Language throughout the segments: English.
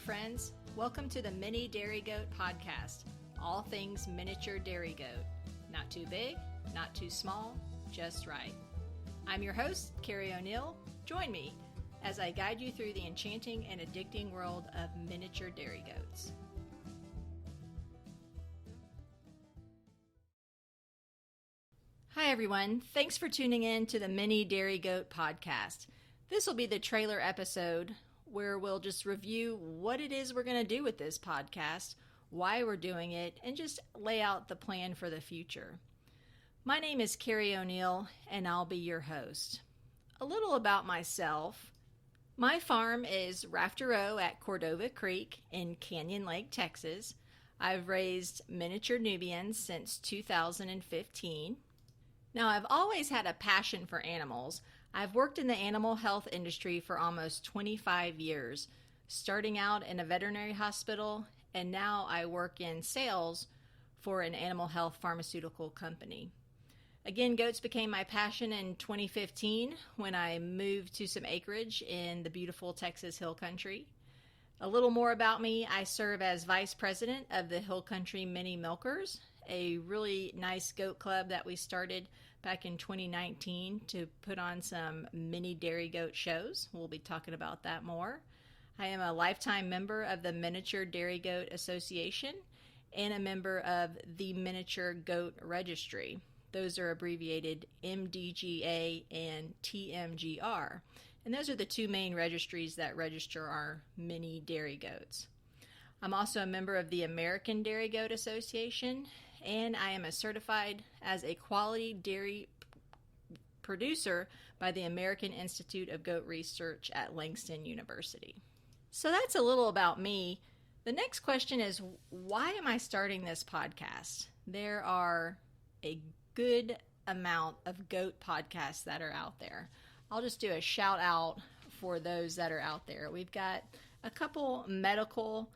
friends. Welcome to the Mini Dairy Goat Podcast. All things miniature dairy goat. Not too big, not too small, just right. I'm your host, Kerry O'Neal. Join me as I guide you through the enchanting and addicting world of miniature dairy goats. Hi everyone, thanks for tuning in to the Mini Dairy Goat Podcast. This will be the trailer episode where we'll just review what it is we're going to do with this podcast, why we're doing it, and just lay out the plan for the future. My name is Kerry O'Neal, and I'll be your host. A little about myself. My farm is Rafter Row at Cordova Creek in Canyon Lake, Texas. I've raised miniature Nubians since 2015. Now, I've always had a passion for animals. I've worked in the animal health industry for almost 25 years, starting out in a veterinary hospital, and now I work in sales for an animal health pharmaceutical company. Again, goats became my passion in 2015 when I moved to some acreage in the beautiful Texas Hill Country. A little more about me: I serve as vice president of the Hill Country Mini Milkers, a really nice goat club that we started back in 2019 to put on some mini dairy goat shows. We'll be talking about that more. I am a lifetime member of the Miniature Dairy Goat Association and a member of the Miniature Goat Registry. Those are abbreviated MDGA and TMGR. And those are the two main registries that register our mini dairy goats. I'm also a member of the American Dairy Goat Association, and I am certified as a quality dairy producer by the American Institute of Goat Research at Langston University. So that's a little about me. The next question is, why am I starting this podcast? There are a good amount of goat podcasts that are out there. I'll just do a shout out for those that are out there. We've got a couple medical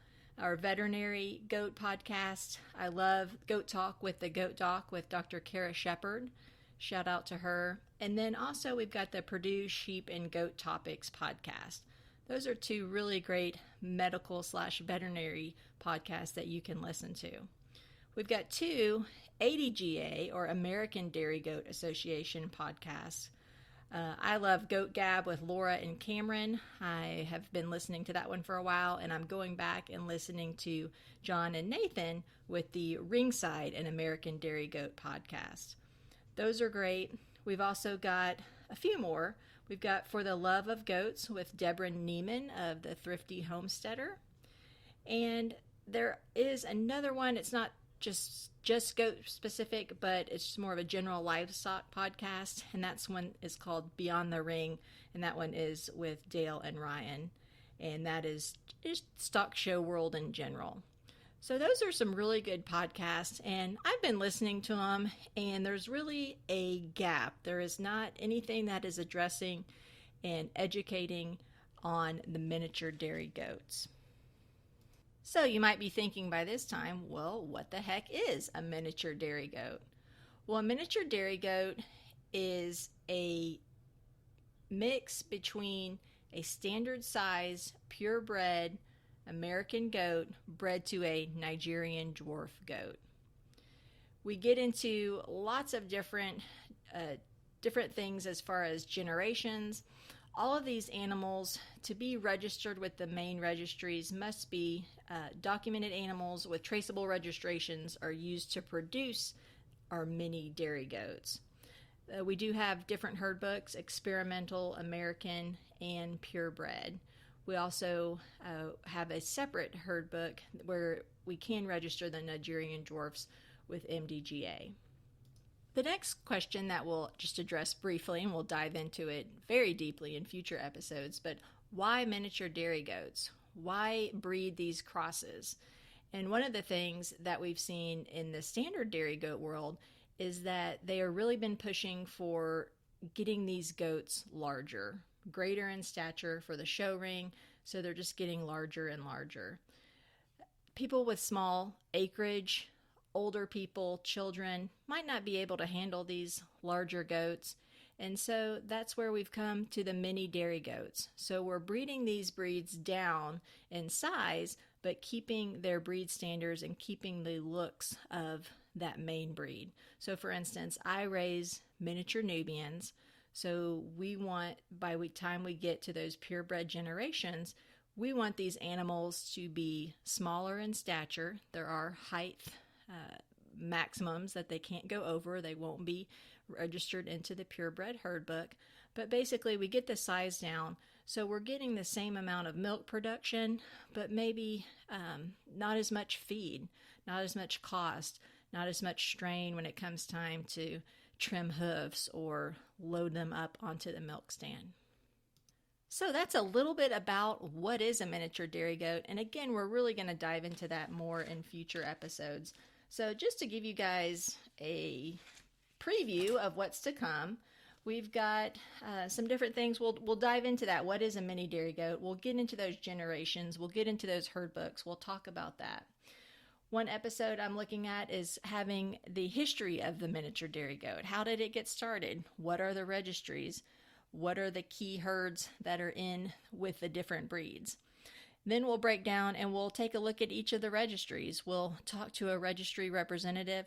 or veterinary goat podcasts. I love Goat Talk with the Goat Doc with Dr. Kara Shepard. Shout out to her. And then also we've got the Purdue Sheep and Goat Topics podcast. Those are two really great medical/veterinary podcasts that you can listen to. We've got two ADGA or American Dairy Goat Association podcasts. I love Goat Gab with Laura and Cameron. I have been listening to that one for a while, and I'm going back and listening to John and Nathan with the Ringside and American Dairy Goat podcast. Those are great. We've also got a few more. We've got For the Love of Goats with Deborah Neiman of the Thrifty Homesteader. And there is another one. It's not just goat specific, but it's just more of a general livestock podcast, and that's one is called Beyond the Ring, and that one is with Dale and Ryan, and that is just stock show world in general. So those are some really good podcasts, and I've been listening to them, and there's really a gap. There is not anything that is addressing and educating on the miniature dairy goats. So you might be thinking by this time, well, what the heck is a miniature dairy goat? Well, a miniature dairy goat is a mix between a standard size, purebred American goat bred to a Nigerian dwarf goat. We get into lots of different things as far as generations. All of these animals, to be registered with the main registries, must be documented animals with traceable registrations are used to produce our mini dairy goats. We do have different herd books: experimental, American, and purebred. We also have a separate herd book where we can register the Nigerian dwarfs with MDGA. The next question that we'll just address briefly, and we'll dive into it very deeply in future episodes, but why miniature dairy goats? Why breed these crosses? And one of the things that we've seen in the standard dairy goat world is that they have really been pushing for getting these goats larger, greater in stature for the show ring, so they're just getting larger and larger. People with small acreage, older people, children, might not be able to handle these larger goats, And so that's where we've come to the mini dairy goats. So we're breeding these breeds down in size, but keeping their breed standards and keeping the looks of that main breed. So for instance, I raise miniature Nubians. So we want, by the time we get to those purebred generations, we want these animals to be smaller in stature. There are height maximums that they can't go over. They won't be registered into the purebred herd book. But basically, we get the size down. So we're getting the same amount of milk production, but maybe not as much feed, not as much cost, not as much strain when it comes time to trim hoofs or load them up onto the milk stand. So that's a little bit about what is a miniature dairy goat. And again, we're really going to dive into that more in future episodes. So just to give you guys a preview of what's to come, we've got some different things. We'll dive into that. What is a mini dairy goat? We'll get into those generations. We'll get into those herd books. We'll talk about that. One episode I'm looking at is having the history of the miniature dairy goat. How did it get started? What are the registries? What are the key herds that are in with the different breeds? Then we'll break down and we'll take a look at each of the registries. We'll talk to a registry representative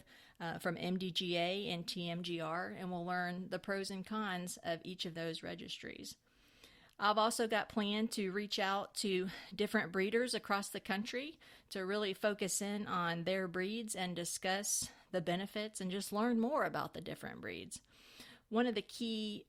from MDGA and TMGR, and we'll learn the pros and cons of each of those registries. I've also got planned to reach out to different breeders across the country to really focus in on their breeds and discuss the benefits and just learn more about the different breeds. One of the key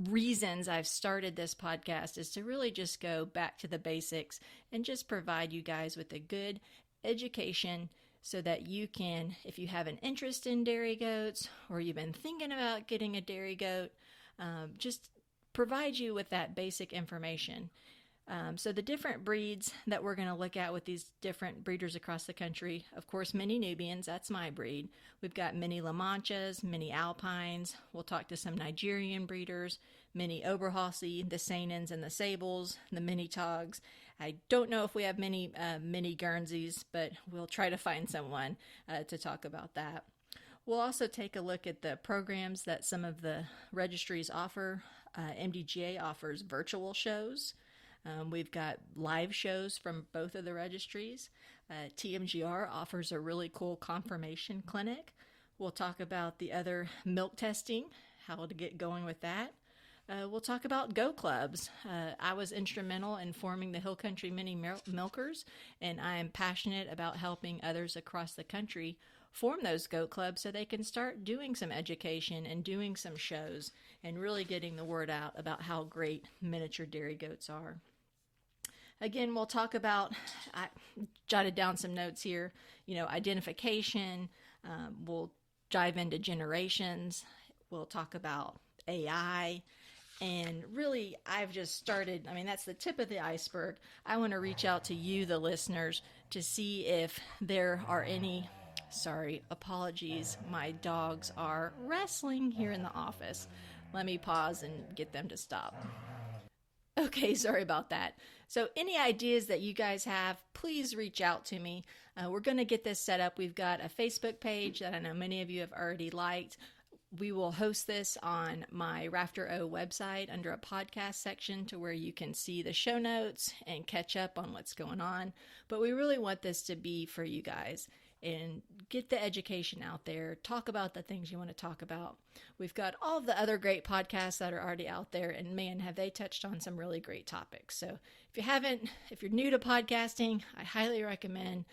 reasons I've started this podcast is to really just go back to the basics and just provide you guys with a good education so that you can, if you have an interest in dairy goats or you've been thinking about getting a dairy goat, just provide you with that basic information. So the different breeds that we're going to look at with these different breeders across the country, of course, mini Nubians, that's my breed. We've got mini La Manchas, mini Alpines. We'll talk to some Nigerian breeders, mini Oberhausen, the Sainans and the Sables, the mini Togs. I don't know if we have many mini Guernseys, but we'll try to find someone to talk about that. We'll also take a look at the programs that some of the registries offer. MDGA offers virtual shows. We've got live shows from both of the registries. TMGR offers a really cool confirmation clinic. We'll talk about the other milk testing, how to get going with that. We'll talk about goat clubs. I was instrumental in forming the Hill Country Mini Milkers, and I am passionate about helping others across the country form those goat clubs so they can start doing some education and doing some shows and really getting the word out about how great miniature dairy goats are. Again, we'll talk about, I jotted down some notes here, identification. We'll dive into generations. We'll talk about AI. And really, I've just started, that's the tip of the iceberg. I want to reach out to you, the listeners, to see if there are any, apologies, my dogs are wrestling here in the office. Let me pause and get them to stop. Okay, sorry about that. So any ideas that you guys have, please reach out to me. We're going to get this set up. We've got a Facebook page that I know many of you have already liked. We will host this on my Rafter O website under a podcast section to where you can see the show notes and catch up on what's going on. But we really want this to be for you guys and get the education out there. Talk about the things you want to talk about. We've got all of the other great podcasts that are already out there, and man, have they touched on some really great topics. So if you're new to podcasting, I highly recommend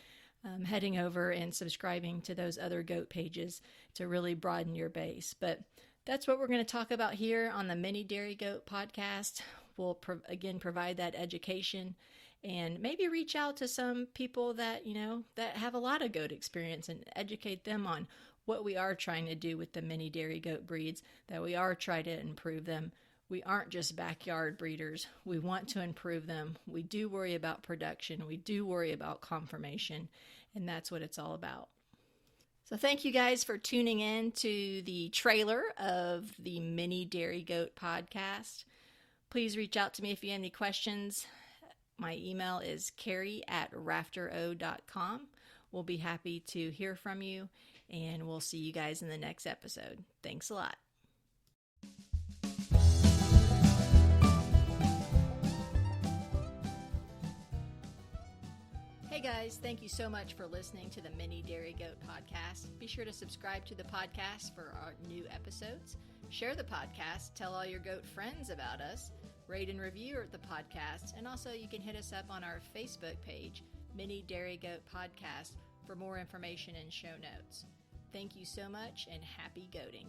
heading over and subscribing to those other goat pages to really broaden your base. But that's what we're going to talk about here on the Mini Dairy Goat podcast. We'll again provide that education and maybe reach out to some people that that have a lot of goat experience and educate them on what we are trying to do with the mini dairy goat breeds, that we are trying to improve them. We aren't just backyard breeders. We want to improve them. We do worry about production. We do worry about conformation, and that's what it's all about. So thank you guys for tuning in to the trailer of the Mini Dairy Goat podcast. Please reach out to me if you have any questions. My email is kerry@raftero.com. We'll be happy to hear from you, and we'll see you guys in the next episode. Thanks a lot. Hey guys, thank you so much for listening to the Mini Dairy Goat podcast. Be sure to subscribe to the podcast for our new episodes. Share the podcast, tell all your goat friends about us, rate and review the podcast, and also you can hit us up on our Facebook page, Mini Dairy Goat Podcast, for more information and show notes. Thank you so much and happy goating.